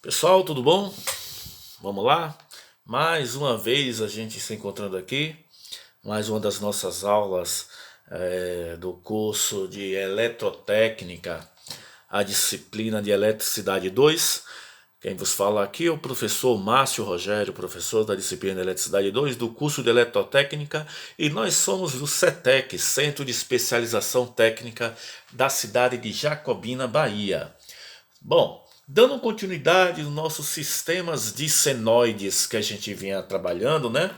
Pessoal, tudo bom? Vamos lá? Mais uma vez a gente se encontrando aqui, mais uma das nossas aulas do curso de Eletrotécnica, a disciplina de Eletricidade 2. Quem vos fala aqui é o professor Márcio Rogério, professor da disciplina de Eletricidade 2 do curso de Eletrotécnica, e nós somos do CETEC, Centro de Especialização Técnica da cidade de Jacobina, Bahia. Bom, dando continuidade nos nossos sistemas de senoides que a gente vinha trabalhando, né?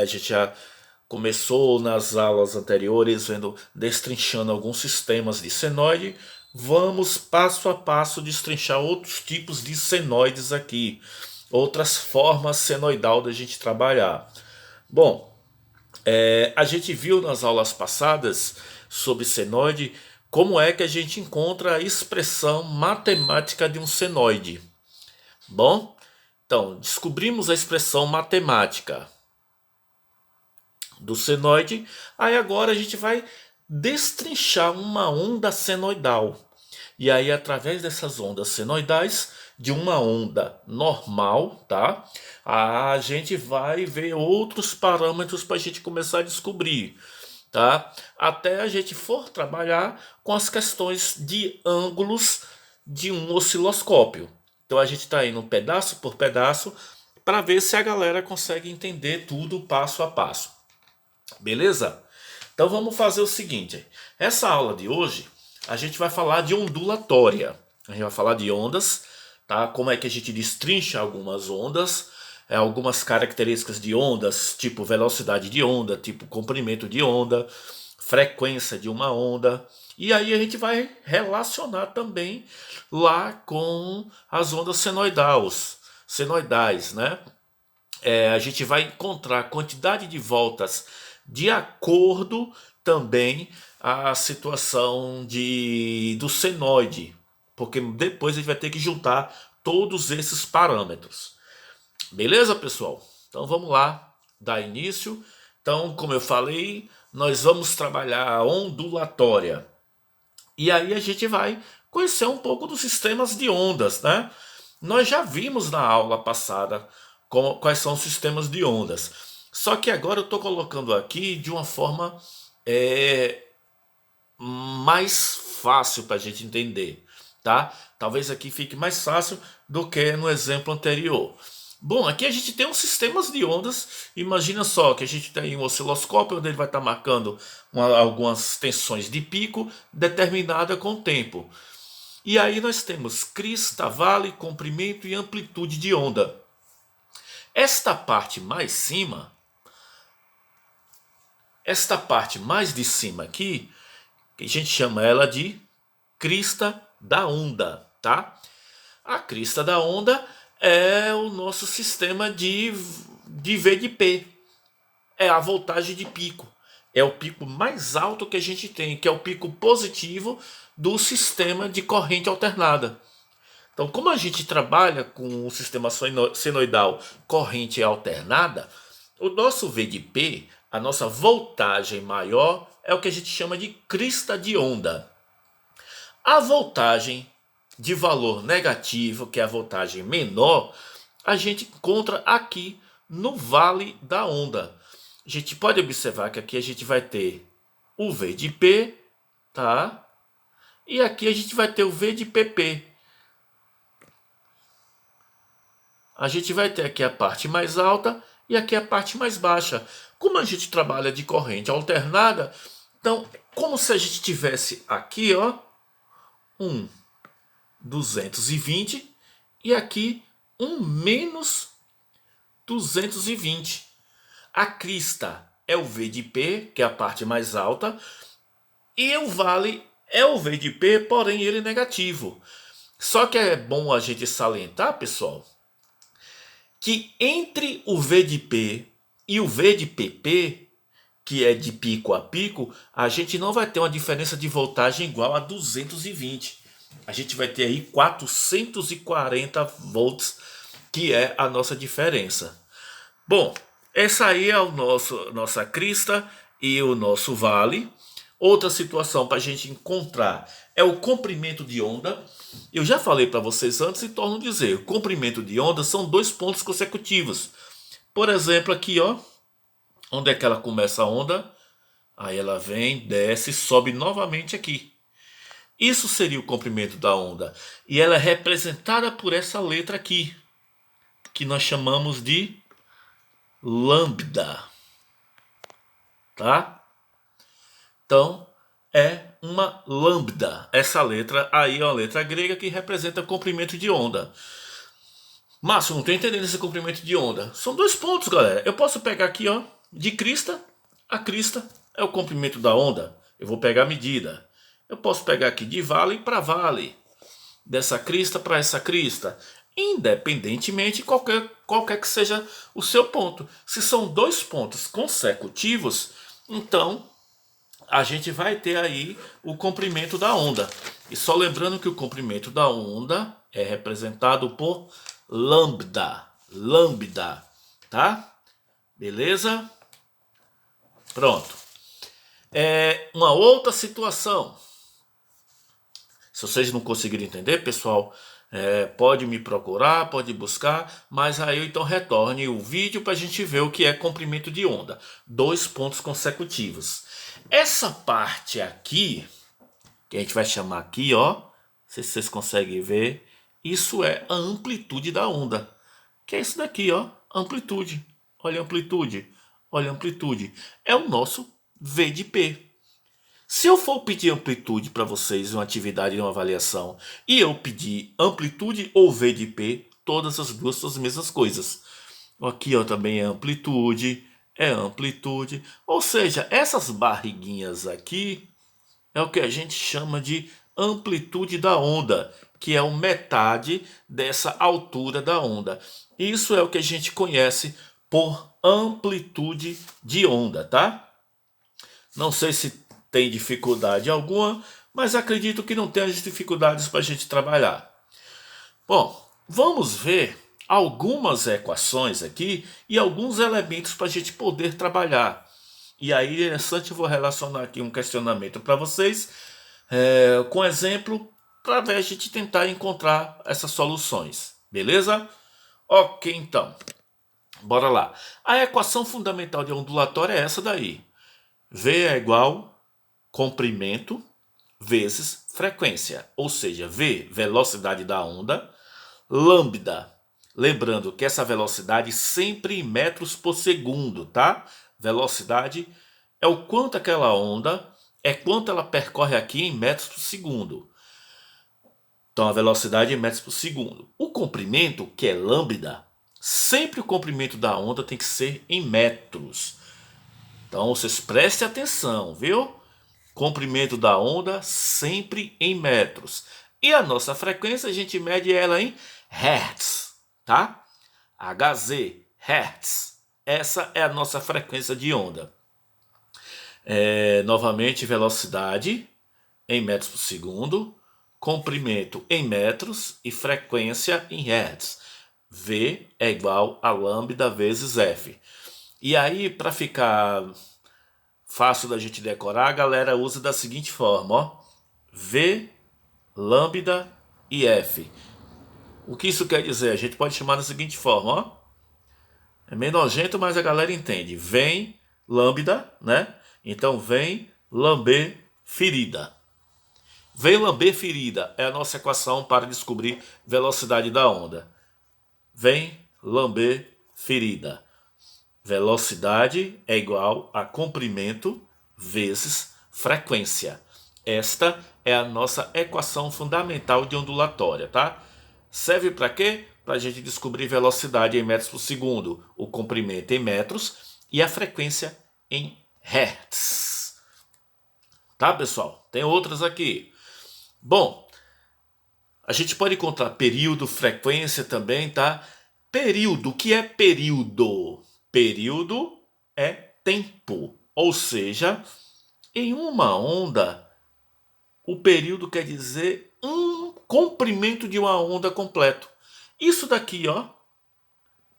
A gente já começou nas aulas anteriores vendo destrinchando alguns sistemas de senoide. Vamos passo a passo destrinchar outros tipos de senoides aqui, outras formas senoidal da gente trabalhar. Bom, a gente viu nas aulas passadas sobre senoide como é que a gente encontra a expressão matemática de um senoide. Bom, então descobrimos a expressão matemática do senoide, aí agora a gente vai destrinchar uma onda senoidal. E aí, através dessas ondas senoidais, de uma onda normal, tá? A gente vai ver outros parâmetros para a gente começar a descobrir, tá? Até a gente for trabalhar com as questões de ângulos de um osciloscópio. Então a gente está indo pedaço por pedaço para ver se a galera consegue entender tudo passo a passo. Beleza? Então vamos fazer o seguinte. Essa aula de hoje a gente vai falar de ondulatória. A gente vai falar de ondas, tá? Como é que a gente destrincha algumas ondas, algumas características de ondas, tipo velocidade de onda, tipo comprimento de onda, frequência de uma onda. E aí a gente vai relacionar também lá com as ondas senoidais, né? A gente vai encontrar quantidade de voltas de acordo também a situação do senoide, porque depois a gente vai ter que juntar todos esses parâmetros. Beleza, pessoal? Então vamos lá, dar início. Então, como eu falei, nós vamos trabalhar a ondulatória. E aí a gente vai conhecer um pouco dos sistemas de ondas, né? Nós já vimos na aula passada quais são os sistemas de ondas. Só que agora eu estou colocando aqui de uma forma é, mais fácil para a gente entender, tá? Talvez aqui fique mais fácil do que no exemplo anterior. Bom, aqui a gente tem uns sistemas de ondas. Imagina só que a gente tem um osciloscópio onde ele vai estar marcando algumas tensões de pico determinada com o tempo. E aí nós temos crista, vale, comprimento e amplitude de onda. Esta parte mais cima, esta parte mais de cima aqui, que a gente chama ela de crista da onda, tá? A crista da onda é o nosso sistema de V de P. É a voltagem de pico. É o pico mais alto que a gente tem, que é o pico positivo do sistema de corrente alternada. Então, como a gente trabalha com o sistema senoidal corrente alternada, o nosso V de P, a nossa voltagem maior, é o que a gente chama de crista de onda. A voltagem de valor negativo, que é a voltagem menor, a gente encontra aqui no vale da onda. A gente pode observar que aqui a gente vai ter o V de P, tá? E aqui a gente vai ter o V de PP. A gente vai ter aqui a parte mais alta e aqui a parte mais baixa. Como a gente trabalha de corrente alternada, então, como se a gente tivesse aqui, ó, um 220 e aqui um menos 220. A crista é o V de P, que é a parte mais alta, e o vale é o V de P, porém ele é negativo. Só que é bom a gente salientar, pessoal, que entre o V de P e o V de PP, que é de pico a pico, a gente não vai ter uma diferença de voltagem igual a 220. A gente vai ter aí 440 volts, que é a nossa diferença. Bom, essa aí é nossa crista e o nosso vale. Outra situação para a gente encontrar é o comprimento de onda. Eu já falei para vocês antes e torno a dizer, o comprimento de onda são 2 pontos consecutivos. Por exemplo, aqui, ó, onde é que ela começa a onda? Aí ela vem, desce, sobe novamente aqui. Isso seria o comprimento da onda. E ela é representada por essa letra aqui, que nós chamamos de lambda. Tá? Então, é uma lambda. Essa letra aí é uma letra grega que representa comprimento de onda. Márcio, não estou entendendo esse comprimento de onda. São 2 pontos, galera. Eu posso pegar aqui, ó, de crista a crista é o comprimento da onda. Eu vou pegar a medida. Eu posso pegar aqui de vale para vale. Dessa crista para essa crista. Independentemente qualquer que seja o seu ponto. Se são 2 pontos consecutivos, então a gente vai ter aí o comprimento da onda. E só lembrando que o comprimento da onda é representado por lambda. Lambda, tá? Beleza? Pronto. Uma outra situação. Se vocês não conseguirem entender, pessoal, pode me procurar, pode buscar, mas aí então retorne o vídeo para a gente ver o que é comprimento de onda. 2 pontos consecutivos. Essa parte aqui, que a gente vai chamar aqui, ó, não sei se vocês conseguem ver, isso é a amplitude da onda. Que é isso daqui, ó, amplitude. Olha a amplitude, olha a amplitude. É o nosso V de P. Se eu for pedir amplitude para vocês em uma atividade, em uma avaliação, e eu pedir amplitude ou V de P, todas as duas são as mesmas coisas. Aqui, ó, também é amplitude, ou seja, essas barriguinhas aqui é o que a gente chama de amplitude da onda, que é a metade dessa altura da onda. Isso é o que a gente conhece por amplitude de onda, tá? Não sei se tem dificuldade alguma, mas acredito que não tenha dificuldades para a gente trabalhar. Bom, vamos ver algumas equações aqui e alguns elementos para a gente poder trabalhar. E aí, interessante, eu vou relacionar aqui um questionamento para vocês com exemplo, para a gente tentar encontrar essas soluções. Beleza? Ok, então. Bora lá. A equação fundamental de ondulatória é essa daí. V é igual comprimento vezes frequência. Ou seja, V, velocidade da onda, lambda. Lembrando que essa velocidade sempre em metros por segundo, tá? Velocidade é o quanto aquela onda, é quanto ela percorre aqui em metros por segundo. Então a velocidade é em metros por segundo. O comprimento, que é lambda, sempre o comprimento da onda tem que ser em metros. Então vocês prestem atenção, viu? Comprimento da onda sempre em metros. E a nossa frequência a gente mede ela em hertz, tá? Hz, hertz. Essa é a nossa frequência de onda. Novamente, velocidade em metros por segundo, comprimento em metros e frequência em hertz. V é igual a lambda vezes F. E aí, para ficar fácil da gente decorar, a galera usa da seguinte forma, ó. V, lambda e F. O que isso quer dizer? A gente pode chamar da seguinte forma, ó. É meio nojento, mas a galera entende. Vem lambda, né? Então vem lamber ferida. Vem lamber ferida é a nossa equação para descobrir velocidade da onda. Vem lamber ferida. Velocidade é igual a comprimento vezes frequência. Esta é a nossa equação fundamental de ondulatória, tá? Serve para quê? Para a gente descobrir velocidade em metros por segundo, o comprimento em metros e a frequência em hertz. Tá, pessoal? Tem outras aqui. Bom, a gente pode encontrar período, frequência também, tá? Período, o que é período? Período é tempo, ou seja, em uma onda, o período quer dizer um comprimento de uma onda completo. Isso daqui, ó,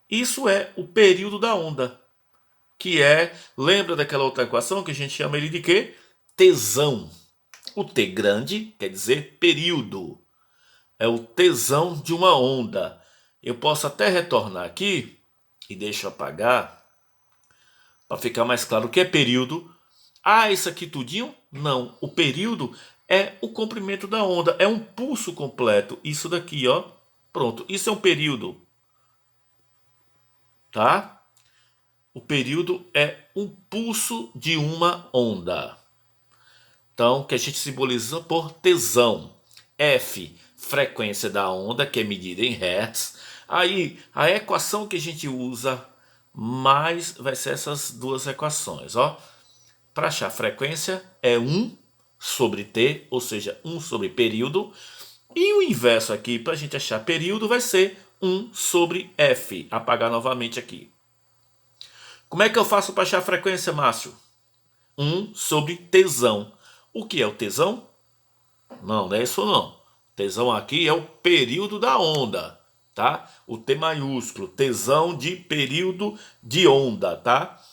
isso é o período da onda, que lembra daquela outra equação que a gente chama ele de quê? Tesão. O T grande quer dizer período. É o tesão de uma onda. Eu posso até retornar aqui e deixa eu apagar para ficar mais claro o que é período. Ah, isso aqui tudinho? Não. O período é o comprimento da onda. É um pulso completo. Isso daqui, ó. Pronto. Isso é um período. Tá? O período é um pulso de uma onda. Então, que a gente simboliza por tesão. F, frequência da onda, que é medida em hertz. Aí, a equação que a gente usa mais vai ser essas duas equações, ó. Para achar frequência é 1 sobre T, ou seja, 1 sobre período. E o inverso aqui, para a gente achar período, vai ser 1 sobre F. Apagar novamente aqui. Como é que eu faço para achar frequência, Márcio? 1 sobre tesão. O que é o tesão? Não é isso não. Tesão aqui é o período da onda, tá? O T maiúsculo, tesão de período de onda, tá?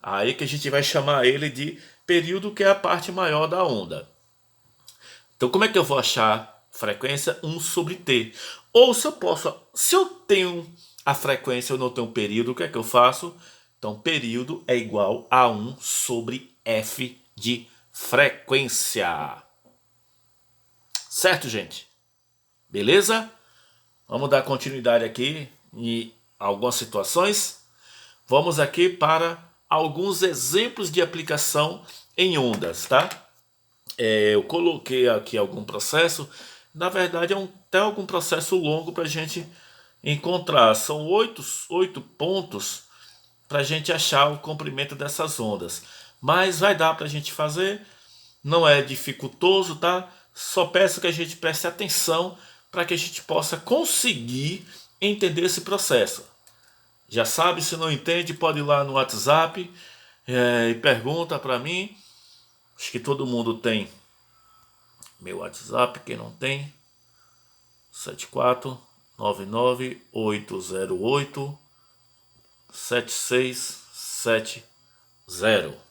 Aí que a gente vai chamar ele de período, que é a parte maior da onda. Então como é que eu vou achar frequência? 1 sobre T. Ou se eu tenho a frequência, eu não tenho período, o que é que eu faço? Então período é igual a 1 sobre F de frequência. Certo, gente? Beleza? Vamos dar continuidade aqui em algumas situações. Vamos aqui para alguns exemplos de aplicação em ondas, tá? Eu coloquei aqui algum processo. Na verdade, é até algum processo longo para a gente encontrar. São oito pontos para a gente achar o comprimento dessas ondas. Mas vai dar para a gente fazer. Não é dificultoso, tá? Só peço que a gente preste atenção para que a gente possa conseguir entender esse processo. Já sabe, se não entende, pode ir lá no WhatsApp e pergunta para mim. Acho que todo mundo tem meu WhatsApp, quem não tem, 7499887670.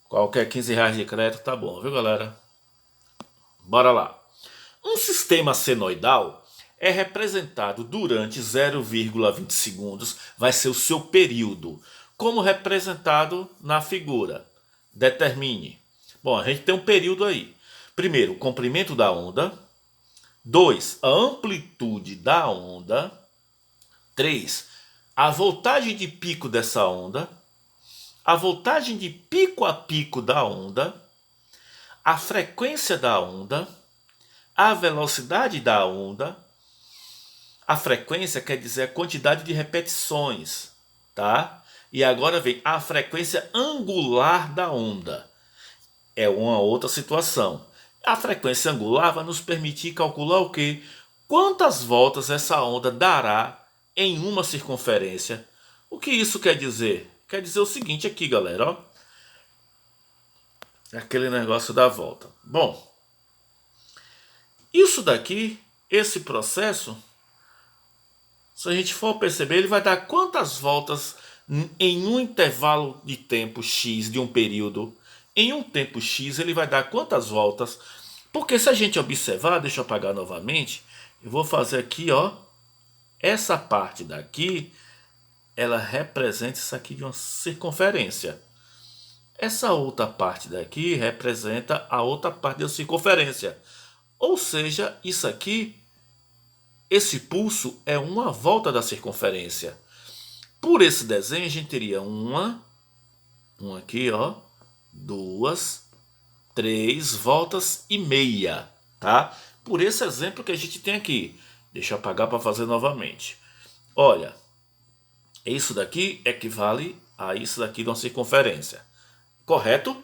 Qualquer R$ 15 de crédito tá bom, viu, galera? Bora lá. Um sistema senoidal é representado durante 0,20 segundos, vai ser o seu período, como representado na figura. Determine. Bom, a gente tem um período aí. Primeiro, o comprimento da onda. 2, a amplitude da onda. 3, a voltagem de pico dessa onda. A voltagem de pico a pico da onda. A frequência da onda. A velocidade da onda. A frequência quer dizer a quantidade de repetições, tá? E agora vem a frequência angular da onda. É uma outra situação. A frequência angular vai nos permitir calcular o quê? Quantas voltas essa onda dará em uma circunferência. O que isso quer dizer? Quer dizer o seguinte aqui, galera, ó. Aquele negócio da volta. Bom, isso daqui, esse processo, se a gente for perceber, ele vai dar quantas voltas em um intervalo de tempo X de um período. Em um tempo X ele vai dar quantas voltas. Porque se a gente observar, deixa eu apagar novamente, eu vou fazer aqui, ó, essa parte daqui, ela representa isso aqui de uma circunferência. Essa outra parte daqui representa a outra parte da circunferência. Ou seja, isso aqui, esse pulso é uma volta da circunferência. Por esse desenho, a gente teria uma aqui, ó, 2, 3 voltas e meia, tá? Por esse exemplo que a gente tem aqui. Deixa eu apagar para fazer novamente. Olha, isso daqui equivale a isso daqui de uma circunferência. Correto?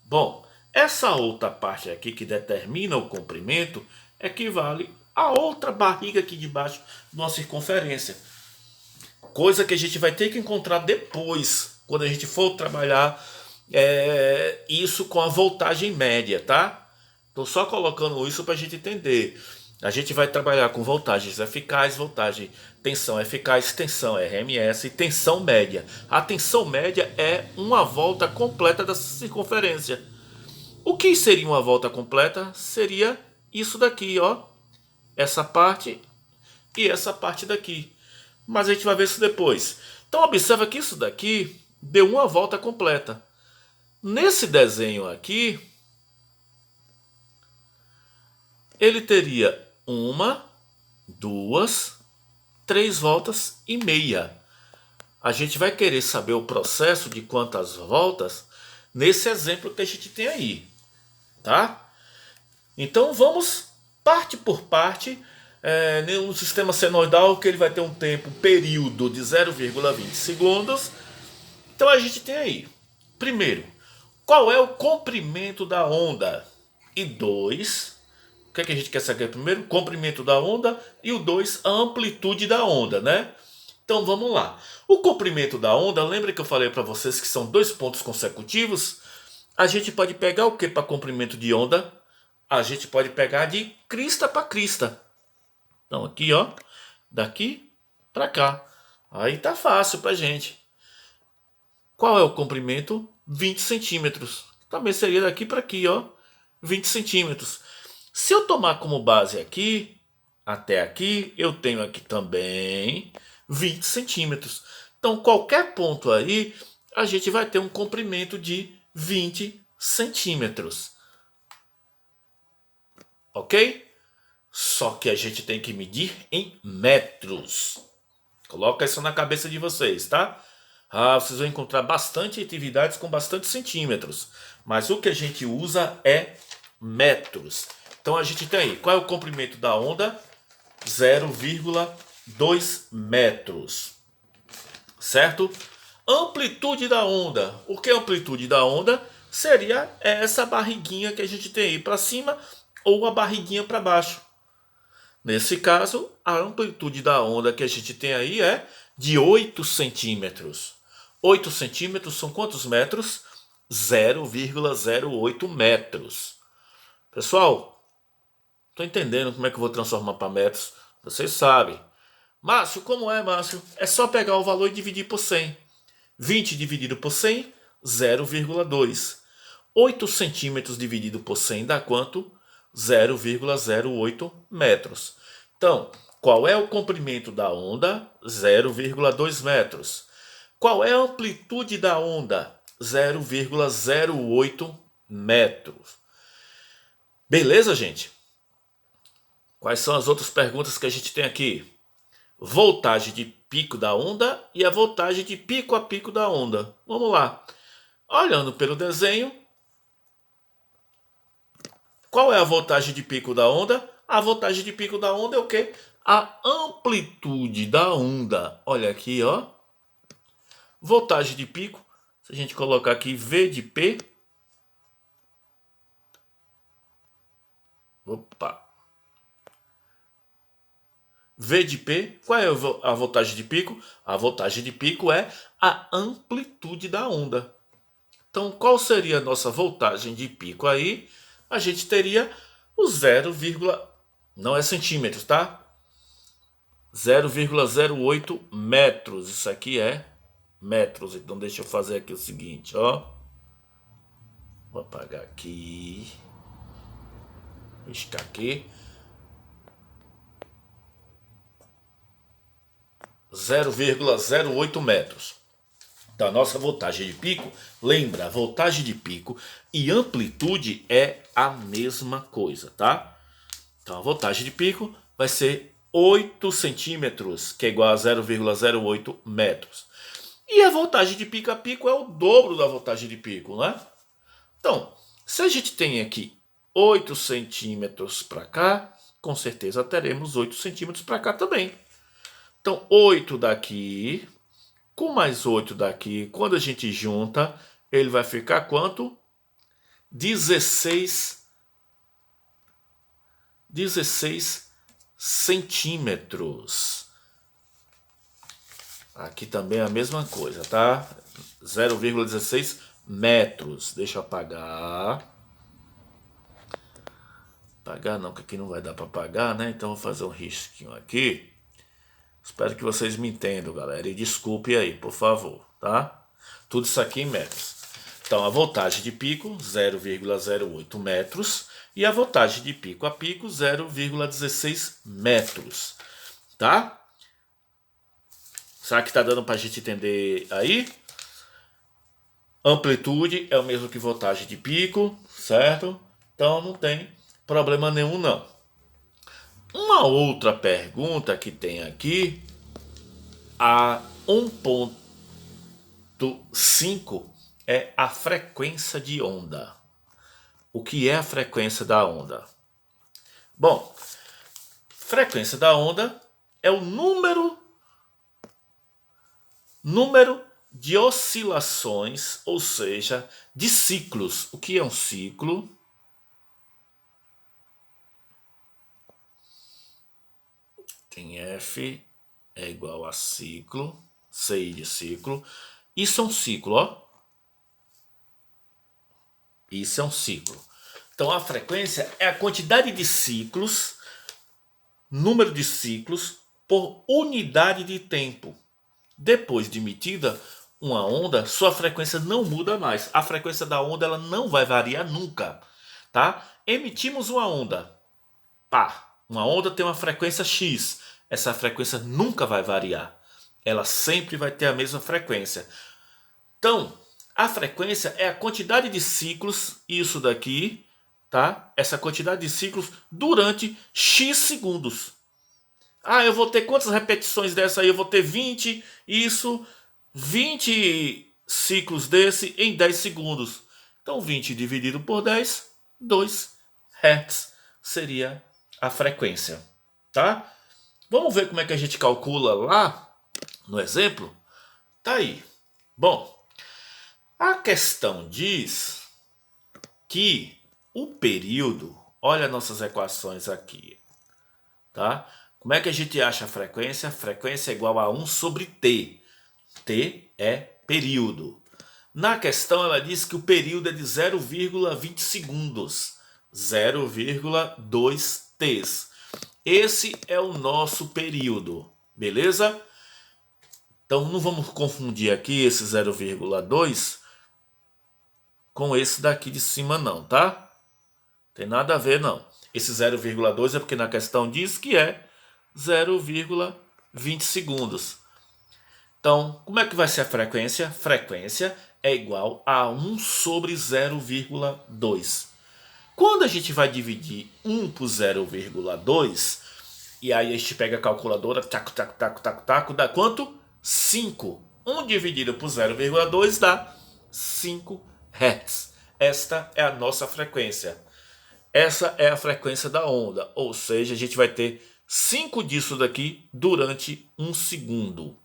Bom, essa outra parte aqui que determina o comprimento equivale a outra barriga aqui de baixo de uma circunferência. Coisa que a gente vai ter que encontrar depois, quando a gente for trabalhar isso com a voltagem média, tá? Estou só colocando isso para a gente entender. A gente vai trabalhar com voltagens eficazes, voltagem, tensão eficaz, tensão RMS e tensão média. A tensão média é uma volta completa da circunferência. O que seria uma volta completa? Seria isso daqui, ó. Essa parte e essa parte daqui. Mas a gente vai ver isso depois. Então observa que isso daqui deu uma volta completa. Nesse desenho aqui, ele teria 1, 2, 3 voltas e meia. A gente vai querer saber o processo de quantas voltas nesse exemplo que a gente tem aí, tá? Então vamos parte por parte. No sistema senoidal, que ele vai ter um período de 0,20 segundos. Então a gente tem aí, primeiro, qual é o comprimento da onda? E 2, o que é que a gente quer saber primeiro? Comprimento da onda. E o 2, a amplitude da onda, né? Então vamos lá. O comprimento da onda, lembra que eu falei para vocês que são 2 pontos consecutivos? A gente pode pegar o que para comprimento de onda? A gente pode pegar de crista para crista. Então aqui, ó, daqui para cá. Aí tá fácil pra gente. Qual é o comprimento? 20 centímetros. Também seria daqui para aqui, ó, 20 centímetros. Se eu tomar como base aqui, até aqui, eu tenho aqui também 20 centímetros. Então, qualquer ponto aí, a gente vai ter um comprimento de 20 centímetros. Ok? Só que a gente tem que medir em metros. Coloca isso na cabeça de vocês, tá? Vocês vão encontrar bastante atividades com bastante centímetros. Mas o que a gente usa é metros. Então a gente tem aí, qual é o comprimento da onda? 0,2 metros. Certo? Amplitude da onda. O que é a amplitude da onda? Seria essa barriguinha que a gente tem aí para cima ou a barriguinha para baixo. Nesse caso, a amplitude da onda que a gente tem aí é de 8 centímetros. 8 centímetros são quantos metros? 0,08 metros. Pessoal, estou entendendo como é que eu vou transformar para metros. Vocês sabem. Márcio, como é, Márcio? É só pegar o valor e dividir por 100. 20 dividido por 100, 0,2. 8 centímetros dividido por 100 dá quanto? 0,08 metros. Então, qual é o comprimento da onda? 0,2 metros. Qual é a amplitude da onda? 0,08 metros. Beleza, gente? Quais são as outras perguntas que a gente tem aqui? Voltagem de pico da onda e a voltagem de pico a pico da onda. Vamos lá. Olhando pelo desenho, qual é a voltagem de pico da onda? A voltagem de pico da onda é o quê? A amplitude da onda. Olha aqui, ó. Voltagem de pico. Se a gente colocar aqui V de P. Opa. V de P, qual é a voltagem de pico? A voltagem de pico é a amplitude da onda. Então, qual seria a nossa voltagem de pico aí? A gente teria o 0, não é centímetros, tá? 0,08 metros. Isso aqui é metros. Então, deixa eu fazer aqui o seguinte, ó. Vou apagar aqui. Riscar aqui. 0,08 metros da nossa voltagem de pico. Lembra, a voltagem de pico e amplitude é a mesma coisa, tá? Então a voltagem de pico vai ser 8 centímetros, que é igual a 0,08 metros. E a voltagem de pico a pico é o dobro da voltagem de pico, né? Então, se a gente tem aqui 8 centímetros para cá, com certeza teremos 8 centímetros para cá também. Então, 8 daqui, com mais 8 daqui, quando a gente junta, ele vai ficar quanto? 16 centímetros. Aqui também é a mesma coisa, tá? 0,16 metros. Deixa eu apagar. Apagar não, porque aqui não vai dar para apagar, né? Então, vou fazer um risquinho aqui. Espero que vocês me entendam, galera. E desculpe aí, por favor, tá? Tudo isso aqui em metros. Então, a voltagem de pico, 0,08 metros. E a voltagem de pico a pico, 0,16 metros. Tá? Será que está dando para a gente entender aí? Amplitude é o mesmo que voltagem de pico, certo? Então, não tem problema nenhum, não. Uma outra pergunta que tem aqui, a 1,5 é a frequência de onda. O que é a frequência da onda? Bom, frequência da onda é o número de oscilações, ou seja, de ciclos. O que é um ciclo? Tem F é igual a ciclo, CI de ciclo. Isso é um ciclo, ó. Isso é um ciclo. Então a frequência é a quantidade de ciclos, número de ciclos por unidade de tempo. Depois de emitida uma onda, sua frequência não muda mais. A frequência da onda ela não vai variar nunca, tá? Emitimos uma onda. Pá, uma onda tem uma frequência X. Essa frequência nunca vai variar. Ela sempre vai ter a mesma frequência. Então, a frequência é a quantidade de ciclos, isso daqui, tá? Essa quantidade de ciclos durante X segundos. Ah, eu vou ter quantas repetições dessa aí? Eu vou ter 20, isso, 20 ciclos desse em 10 segundos. Então 20 dividido por 10, 2 Hz seria a frequência, tá? Vamos ver como é que a gente calcula lá no exemplo? Tá aí. Bom, a questão diz que o período, olha nossas equações aqui, tá? Como é que a gente acha a frequência? Frequência é igual a 1 sobre T. T é período. Na questão ela diz que o período é de 0,20 segundos. 0,2 T's. Esse é o nosso período. Beleza? Então não vamos confundir aqui esse 0,2 com esse daqui de cima não, tá? Tem nada a ver não. Esse 0,2 é porque na questão diz que é 0,20 segundos. Então, como é que vai ser a frequência? Frequência é igual a 1 sobre 0,2. Quando a gente vai dividir 1 por 0,2, e aí a gente pega a calculadora, taco, taco, taco, taco, taco, dá quanto? 5. 1 dividido por 0,2 dá 5 Hz. Esta é a nossa frequência. Essa é a frequência da onda, ou seja, a gente vai ter 5 disso daqui durante 1 segundo.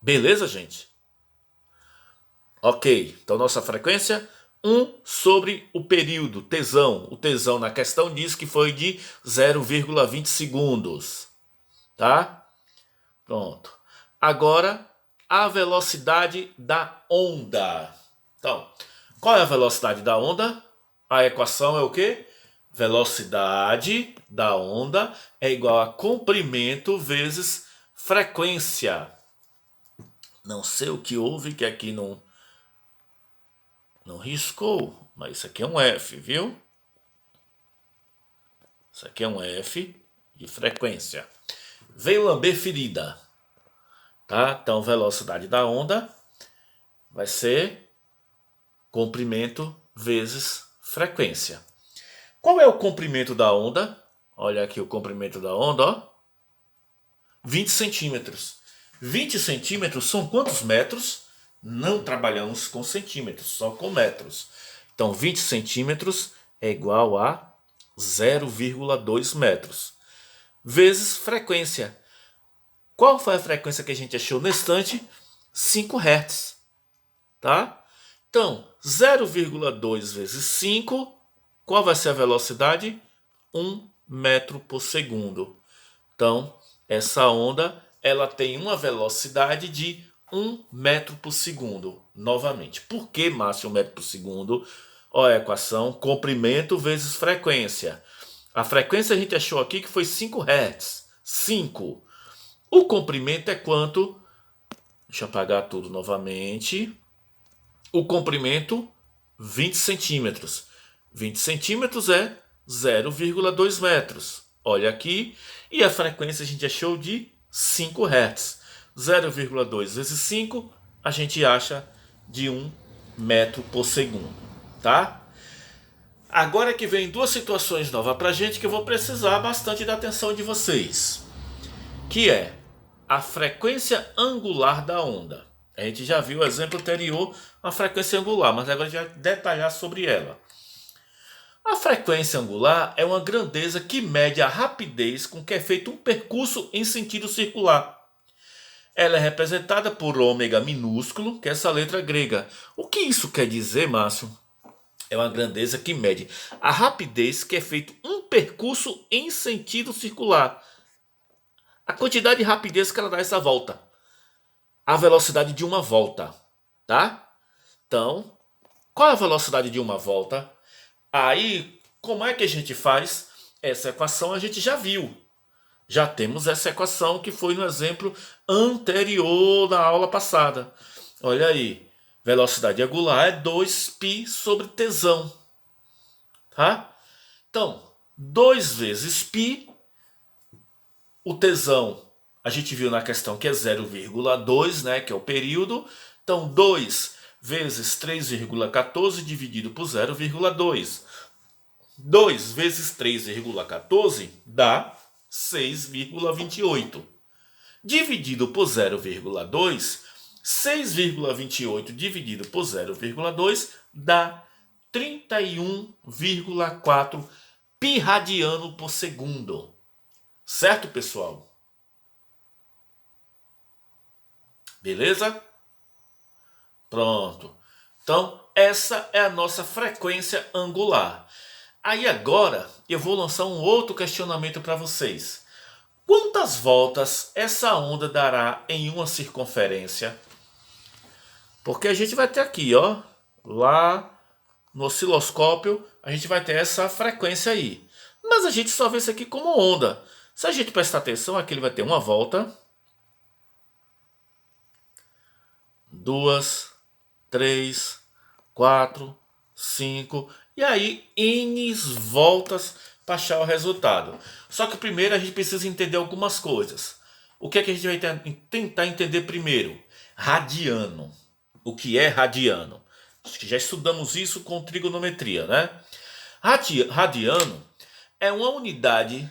Beleza, gente? Ok, então nossa frequência 1 sobre o período, tesão. O tesão na questão diz que foi de 0,20 segundos. Tá? Pronto. Agora, a velocidade da onda. Então, qual é a velocidade da onda? A equação é o quê? Velocidade da onda é igual a comprimento vezes frequência. Não sei o que houve que aqui não riscou, mas isso aqui é um F, viu? Isso aqui é um F de frequência. Veio lamber ferida. Tá? Então, velocidade da onda vai ser comprimento vezes frequência. Qual é o comprimento da onda? Olha aqui o comprimento da onda, ó. 20 centímetros. 20 centímetros são quantos metros? Não trabalhamos com centímetros, só com metros. Então, 20 centímetros é igual a 0,2 metros. Vezes frequência. Qual foi a frequência que a gente achou no instante? 5 Hz. Tá? Então, 0,2 vezes 5, qual vai ser a velocidade? 1 metro por segundo. Então, essa onda ela tem uma velocidade de 1 metro por segundo. Novamente, por que, Márcio, 1 metro por segundo? Olha a equação, comprimento vezes frequência. A frequência a gente achou aqui que foi 5 Hz. 5. O comprimento é quanto? Deixa eu apagar tudo novamente. O comprimento, 20 centímetros. 20 centímetros é 0,2 metros. Olha aqui. E a frequência a gente achou de 5 Hz. 0,2 vezes 5 a gente acha de 1 metro por segundo. Tá? Agora que vem duas situações novas pra gente que eu vou precisar bastante da atenção de vocês. Que é a frequência angular da onda. A gente já viu o exemplo anterior, a frequência angular, mas agora a gente vai detalhar sobre ela. A frequência angular é uma grandeza que mede a rapidez com que é feito um percurso em sentido circular. Ela é representada por ômega minúsculo, que é essa letra grega. O que isso quer dizer, Márcio? É uma grandeza que mede a rapidez que é feito um percurso em sentido circular. A quantidade de rapidez que ela dá essa volta. A velocidade de uma volta, tá? Então, qual é a velocidade de uma volta? Aí, como é que a gente faz? Essa equação a gente já viu. Já temos essa equação que foi no exemplo anterior da aula passada. Olha aí, velocidade angular é 2π sobre tesão, tá? Então, 2 vezes π, o tesão a gente viu na questão que é 0,2, né, que é o período. Então, 2 vezes 3,14 dividido por 0,2. 2 vezes 3,14 dá 6,28. Dividido por 0,2, 6,28 dividido por 0,2 dá 31,4 pi radiano por segundo. Certo, pessoal? Beleza? Pronto. Então, essa é a nossa frequência angular. Aí agora eu vou lançar um outro questionamento para vocês. Quantas voltas essa onda dará em uma circunferência? Porque a gente vai ter aqui, ó, lá no osciloscópio, a gente vai ter essa frequência aí. Mas a gente só vê isso aqui como onda. Se a gente prestar atenção, aqui ele vai ter uma volta, 2, 3, 4, 5 e aí N voltas para achar o resultado. Só que primeiro a gente precisa entender algumas coisas. O que é que a gente vai tentar entender primeiro? Radiano. O que é radiano? Acho que já estudamos isso com trigonometria, né? Radiano é uma unidade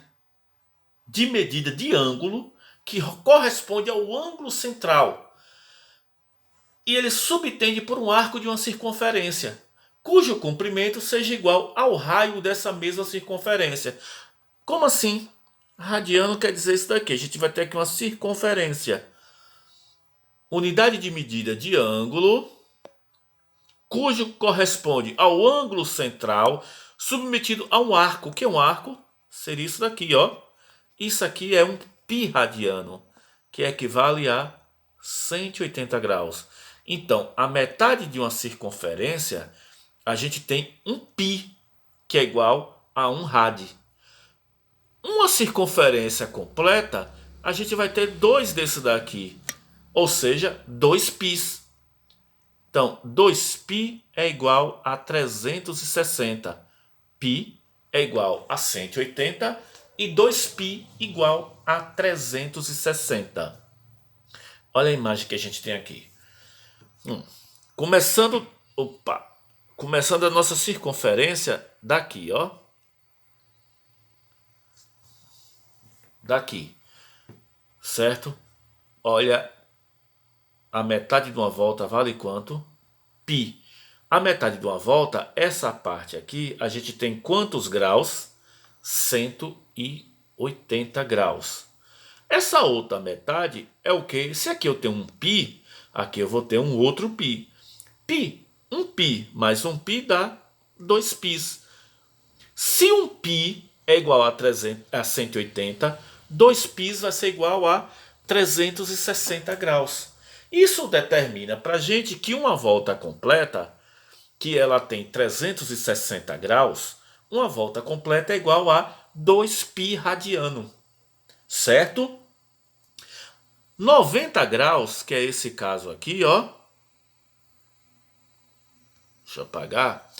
de medida de ângulo que corresponde ao ângulo central. E ele subtende por um arco de uma circunferência, cujo comprimento seja igual ao raio dessa mesma circunferência. Como assim? Radiano quer dizer isso daqui. A gente vai ter aqui uma circunferência. Unidade de medida de ângulo, cujo corresponde ao ângulo central, submetido a um arco. O que é um arco? Seria isso daqui, ó. Isso aqui é um pi radiano, que equivale a 180 graus. Então, a metade de uma circunferência, a gente tem um π, que é igual a 1 rad. Uma circunferência completa, a gente vai ter 2 desse daqui, ou seja, 2 πs. Então, 2π é igual a 360. Π é igual a 180 e 2π igual a 360. Olha a imagem que a gente tem aqui. Começando a nossa circunferência daqui, ó. Daqui. Certo? Olha, a metade de uma volta vale quanto? Pi. A metade de uma volta, essa parte aqui, a gente tem quantos graus? 180 graus. Essa outra metade é o quê? Se aqui eu tenho um pi, aqui eu vou ter um outro pi. Pi, um pi mais um pi dá 2 pis. Se um pi é igual a 180, 2 pis vai ser igual a 360 graus. Isso determina para a gente que uma volta completa, que ela tem 360 graus, uma volta completa é igual a 2 pi radiano. Certo? 90 graus, que é esse caso aqui, ó. Deixa eu apagar.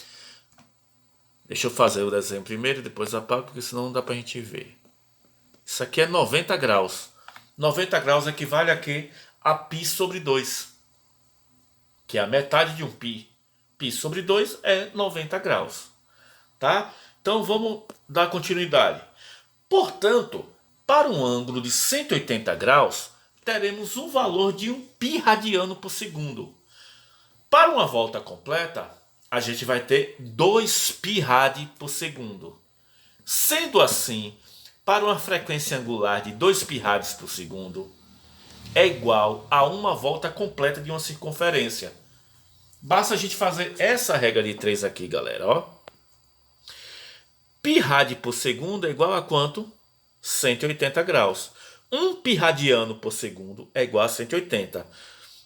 Deixa eu fazer o desenho primeiro, depois apago, porque senão não dá pra gente ver. Isso aqui é 90 graus. 90 graus equivale a quê? A π sobre 2. Que é a metade de um π. Π sobre 2 é 90 graus. Tá? Então vamos dar continuidade. Portanto, para um ângulo de 180 graus, teremos um valor de 1 π radiano por segundo. Para uma volta completa, a gente vai ter 2 π rad por segundo. Sendo assim, para uma frequência angular de 2 π rads por segundo, é igual a uma volta completa de uma circunferência. Basta a gente fazer essa regra de 3 aqui, galera. Ó. Π rad por segundo é igual a quanto? 180 graus. 1 π radiano por segundo é igual a 180,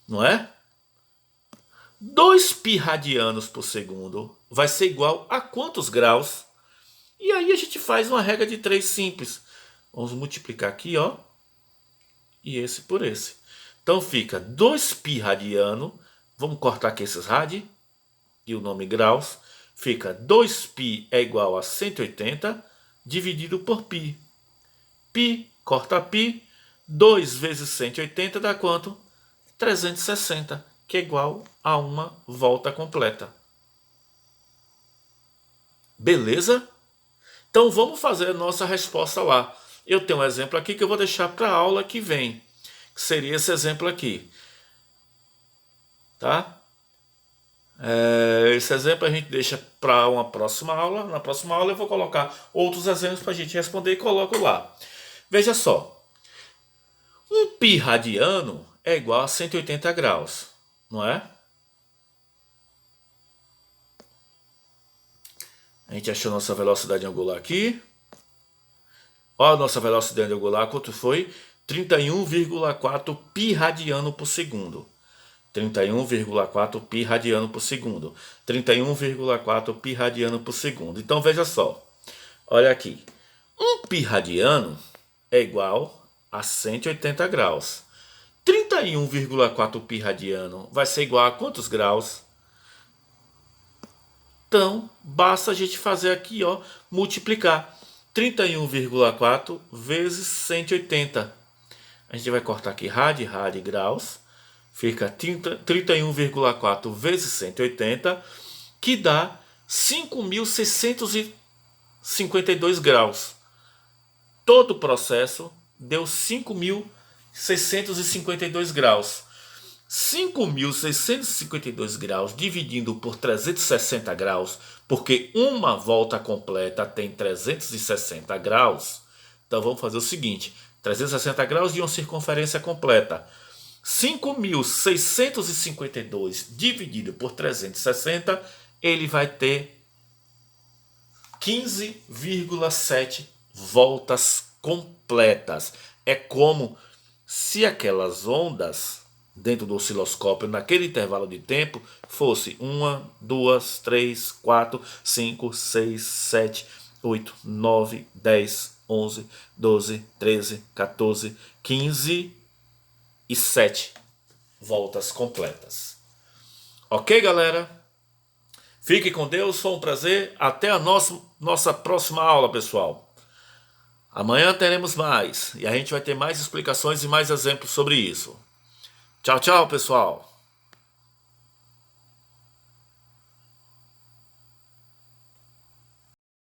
não é? 2 π radianos por segundo vai ser igual a quantos graus? E aí a gente faz uma regra de 3 simples. Vamos multiplicar aqui, ó. E esse por esse. Então fica 2 π radiano. Vamos cortar aqui esses rad. E o nome graus. Fica 2 π é igual a 180 dividido por π. Π corta π. 2 vezes 180 dá quanto? 360. Que é igual a uma volta completa. Beleza? Então vamos fazer a nossa resposta lá. Eu tenho um exemplo aqui que eu vou deixar para a aula que vem. Que seria esse exemplo aqui. Tá? Esse exemplo a gente deixa para uma próxima aula. Na próxima aula eu vou colocar outros exemplos para a gente responder e coloco lá. Veja só. 1 π radiano é igual a 180 graus. Não é? A gente achou nossa velocidade angular aqui. Olha a nossa velocidade angular, quanto foi? 31,4 π radiano por segundo. 31,4 π radiano por segundo. 31,4 π radiano por segundo. Então veja só. Olha aqui. 1 π radiano é igual a 180 graus. 31,4 π radiano vai ser igual a quantos graus? Então, basta a gente fazer aqui, ó, multiplicar 31,4 vezes 180. A gente vai cortar aqui rad, graus. Fica 31,4 vezes 180, que dá 5.652 graus. Todo o processo deu 5.652 graus. 5.652 graus dividindo por 360 graus, porque uma volta completa tem 360 graus. Então vamos fazer o seguinte, 360 graus de uma circunferência completa. 5.652 dividido por 360, ele vai ter 15,7 voltas completas. É como se aquelas ondas dentro do osciloscópio, naquele intervalo de tempo, fosse 1, 2, 3, 4, 5, 6, 7, 8, 9, 10, 11, 12, 13, 14, 15 e 7 voltas completas. Ok, galera? Fique com Deus, foi um prazer. Até a nossa próxima aula, pessoal. Amanhã teremos mais. E a gente vai ter mais explicações e mais exemplos sobre isso. Tchau, tchau, pessoal.